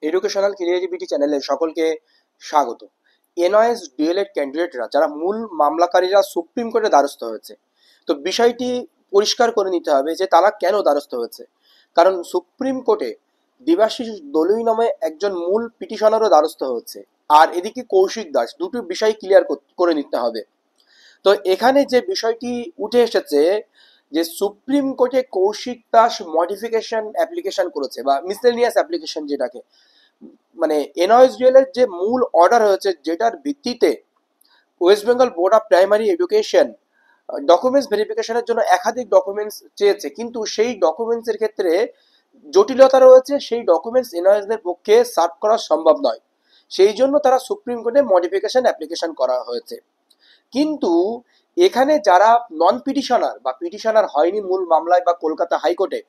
Educational creativity চ্যানেলে সকলকে স্বাগত। এনআইএস ডিএলএড ক্যান্ডিডেটরা যারা মূল মামলাকারীরা সুপ্রিম কোর্টে দ্বারস্থ হয়েছে, তো বিষয়টি পরিষ্কার করে নিতে হবে যে তারা কেন দ্বারস্থ হয়েছে। কারণ সুপ্রিম কোর্টে দেবাশিস দলুই নামে একজন মূল পিটিশনারও দ্বারস্থ হচ্ছে, আর এদিকে কৌশিক দাস, দুটো বিষয় ক্লিয়ার করে নিতে হবে। তো এখানে যে বিষয়টি উঠে এসেছে যে সুপ্রিম কোর্টে কৌশিক দাস মডিফিকেশন অ্যাপ্লিকেশন করেছে বা মিসলেনিয়াস অ্যাপ্লিকেশন, যেটাকে মানে এনওএসডিএল এর যে মূল অর্ডার হয়েছে, যেটার ভিত্তিতে West Bengal board of primary education documents ভেরিফিকেশনের জন্য একাধিক ডকুমেন্টস চেয়েছে, কিন্তু সেই ডকুমেন্টসের ক্ষেত্রে জটিলতা রয়েছে, সেই ডকুমেন্টস এনওএসদের পক্ষে সার্ভ করা সম্ভব নয়। সেই জন্য তারা সুপ্রিম কোর্টে মডিফিকেশন অ্যাপ্লিকেশন করা হয়েছে। কিন্তু এখানে যারা নন পিটিশনার বা পিটিশনার হয়নি মূল মামলায় বা কলকাতা হাইকোর্টে,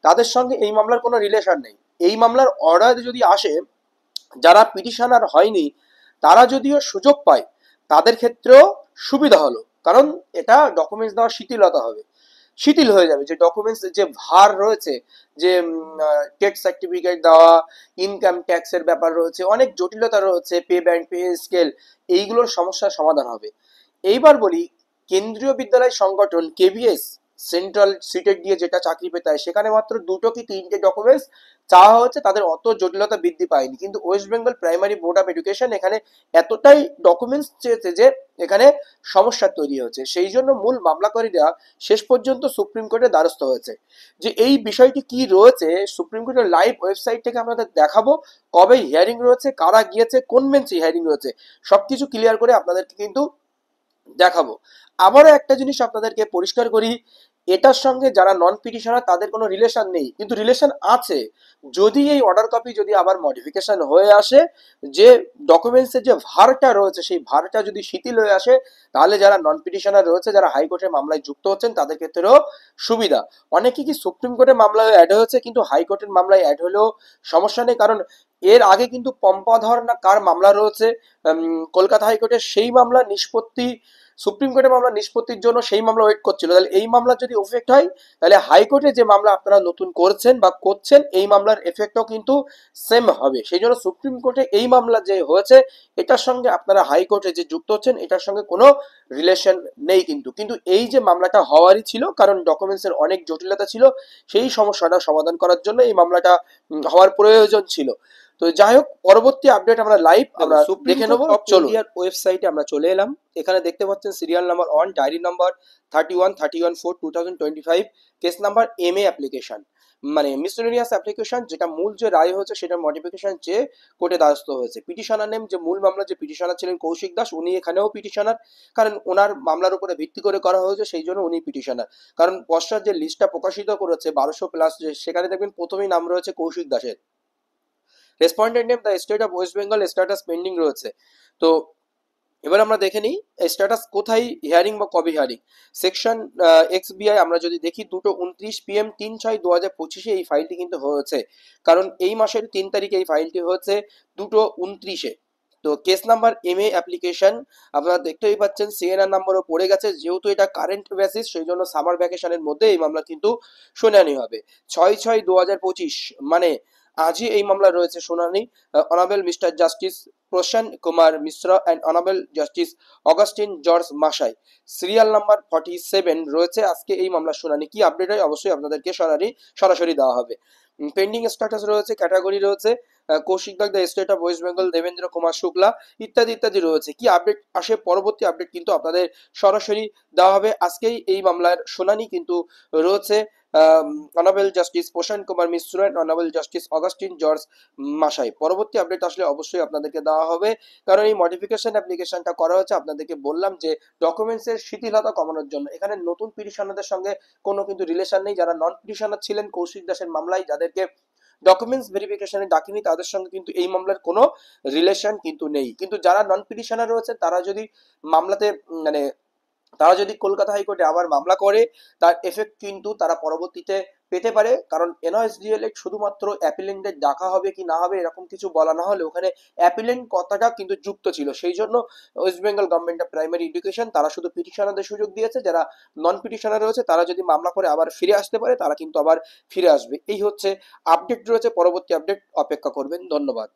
তাদের সঙ্গে এই মামলার কোনো রিলেশন নেই। এই মামলার অর্ডার যদি আসে, যারা পিটিশনার হয়নি তারা যদিও সুযোগ পায়, তাদের ক্ষেত্রেও সুবিধা হলো, কারণ এটা ডকুমেন্টস দেওয়া শিথিলতা হবে, শিথিল হয়ে যাবে। যে ডকুমেন্টস যে ভার রয়েছে, যে ট্যাক্স সার্টিফিকেট দেওয়া, ইনকাম ট্যাক্সের ব্যাপার রয়েছে, অনেক জটিলতা রয়েছে, পে ব্যাংক, পে স্কেল, এইগুলোর সমস্যার সমাধান হবে। এইবার বলি, কেন্দ্রীয় বিদ্যালয় সংগঠন কেভিএস সেন্ট্রাল সিটেট দিয়ে যেটা চাকরি পেতে হয়, সেখানে মাত্র দুটো কি তিনটে ডকুমেন্টস চাওয়া হচ্ছে, তাদের অত জটিলতা বৃদ্ধি পায়নি। কিন্তু West Bengal primary board of education এখানে এতটাই ডকুমেন্টস চেয়েছে যে এখানে সমস্যা তৈরি হয়েছে। সেই জন্য মূল মামলাকারীরা শেষ পর্যন্ত সুপ্রিম কোর্টের দ্বারস্থ হয়েছে। যে এই বিষয়টি কি রয়েছে, সুপ্রিম কোর্টের লাইভ ওয়েবসাইট থেকে আপনাদের দেখাবো, কবে হিয়ারিং রয়েছে, কারা গিয়েছে, কোন বেঞ্চে হিয়ারিং রয়েছে, সবকিছু ক্লিয়ার করে আপনাদেরকে কিন্তু দেখাবো। আবারও একটা জিনিস আপনাদেরকে পরিষ্কার করি, এটার সঙ্গে যারা নন পিটিশনার তাদের কোনো রিলেশন নেই, কিন্তু রিলেশন আছে। যদি এই অর্ডার কপি যদি আবার মডিফিকেশন হয়ে আসে, যে ডকুমেন্টসের যে ভারটা রয়েছে সেই ভারটা যদি শিথিল হয়ে আসে, তাহলে যারা নন পিটিশনার রয়েছে, যারা হাইকোর্টের মামলায় যুক্ত হচ্ছেন, তাদের ক্ষেত্রেও সুবিধা। অনেকে কি সুপ্রিম কোর্টের মামলায় অ্যাড হয়েছে, কিন্তু হাইকোর্টের মামলায় অ্যাড হলেও সমস্যা নেই, কারণ এর আগে কিন্তু পম্পাধর না কার মামলা রয়েছে কলকাতা হাইকোর্টের, সেই মামলা নিষ্পত্তি সুপ্রিম কোর্টে মামলা নিষ্পত্তির জন্য সেই মামলা ওয়েট করছিল। তাহলে এই মামলার যদি এফেক্ট হয়, তাহলে হাইকোর্টে যে মামলা আপনারা নতুন করছেন বা করছেন, এই মামলার এফেক্টও কিন্তু সেম হবে। সেই জন্য সুপ্রিম কোর্টে এই মামলা যে হয়েছে, এটার সঙ্গে আপনারা হাইকোর্টে যে যুক্ত হচ্ছেন, এটার সঙ্গে কোনো রিলেশন নেই। কিন্তু কিন্তু এই যে মামলাটা হওয়ারই ছিল, কারণ ডকুমেন্টসের অনেক জটিলতা ছিল, সেই সমস্যাটা সমাধান করার জন্য এই মামলাটা হওয়ার প্রয়োজন ছিল। তো যাই হোক, পরবর্তী আপডেট আমরা লাইভ আমরা দেখে নেবো। চলো, ওয়েবসাইটে আমরা চলে এলাম। এখানে দেখতে পাচ্ছেন serial number 1, diary number 31/31/4/2025, case number MA application, মানে মিসলেনিয়াস অ্যাপ্লিকেশন, যেটা মূল যে রায় হয়েছে সেটা মডিফিকেশন চেয়ে কোর্টে দ্বারস্থ হয়েছে। পিটিশনার নেম, যে মূল মামলা যে পিটিশনার ছিলেন কৌশিক দাস, উনি এখানেও পিটিশনার, কারণ ওনার মামলার উপরে ভিত্তি করে করা হয়েছে, সেই জন্য উনি পিটিশনার। কারণ পশ্চাৎ যে লিস্টটা প্রকাশিত করেছে 1200+, সেখানে দেখবেন প্রথমেই নাম রয়েছে কৌশিক দাসের। Respondent name the state of West Bengal, status pending রয়েছে। তো এবার আমরা দেখে নিই স্ট্যাটাস কোথায় হিয়ারিং বা কবে হিয়ারিং। সেকশন এক্সবিআই আমরা যদি দেখি, 2:29 PM 3/6/2025 এই ফাইলটি কিন্তু হয়েছে, কারণ এই মাসের 3 তারিখে এই ফাইলটি হয়েছে 2:29-এ। তো কেস নাম্বার এমএ অ্যাপ্লিকেশন আপনারা দেখতেই পাচ্ছেন, সিএনআর নাম্বারও পড়ে গেছে, যেহেতু এটা কারেন্ট বেসিস, সেই জন্য সামার ভ্যাকেশনের মধ্যে এই মামলা কিন্তু শুনানি হবে। 6/6/2025 মানে আজই এই মামলা রয়েছে শুনানি। Honourable mister justice Prashant Kumar Mishra and honourable justice Augustine George Masih, serial number 47 রয়েছে আজকে এই মামলার শুনানি। কি আপডেট হয় অবশ্যই আপনাদেরকে সরাসরি দেওয়া হবে। পেন্ডিং স্ট্যাটাস রয়েছে, ক্যাটাগরি রয়েছে Kaushik Das the state of West Bengal, Devendra Kumar Shukla, ইত্যাদি ইত্যাদি রয়েছে। কি আপডেট আসে, পরবর্তী আপডেট কিন্তু আপনাদের সরাসরি দেওয়া হবে। আজকেই এই মামলার শুনানি কিন্তু রয়েছে honourable justice Prashant Kumar Mishra and honourable justice Augustine George Masih. পরবর্তী আপডেট আসলে অবশ্যই আপনাদেরকে দেওয়া হবে, কারণ এই মডিফিকেশন অ্যাপ্লিকেশনটা করা হচ্ছে, আপনাদেরকে বললাম যে ডকুমেন্টসের শিথিলতা কমানোর জন্য। এখানে নতুন পিটিশনারদের সঙ্গে কোনো কিন্তু রিলেশন নেই। যারা নন পিটিশনার ছিলেন কৌশিক দাসের মামলায়, যাদেরকে ডকুমেন্টস ভেরিফিকেশনে ডাকেনি, তাদের সঙ্গে কিন্তু এই মামলার কোনো রিলেশন কিন্তু নেই। কিন্তু যারা নন পিটিশনার রয়েছে, তারা যদি মামলাতে মানে তারা যদি কলকাতা হাইকোর্টে আবার মামলা করে, তার এফেক্ট কিন্তু তারা পরবর্তীতে পেতে পারে, কারণ এনওএসডিএলএড শুধুমাত্র অ্যাপিলেন্টের ডাকা হবে কি না হবে এরকম কিছু বলা না হলে ওখানে অ্যাপিলেন্ট কথাটা কিন্তু যুক্ত ছিল। সেই জন্য West Bengal government of primary education তারা শুধু পিটিশনারদের সুযোগ দিয়েছে, যারা নন পিটিশনার রয়েছে তারা যদি মামলা করে আবার ফিরে আসতে পারে তারা কিন্তু আবার ফিরে আসবে। এই হচ্ছে আপডেট রয়েছে, পরবর্তী আপডেট অপেক্ষা করবেন। ধন্যবাদ।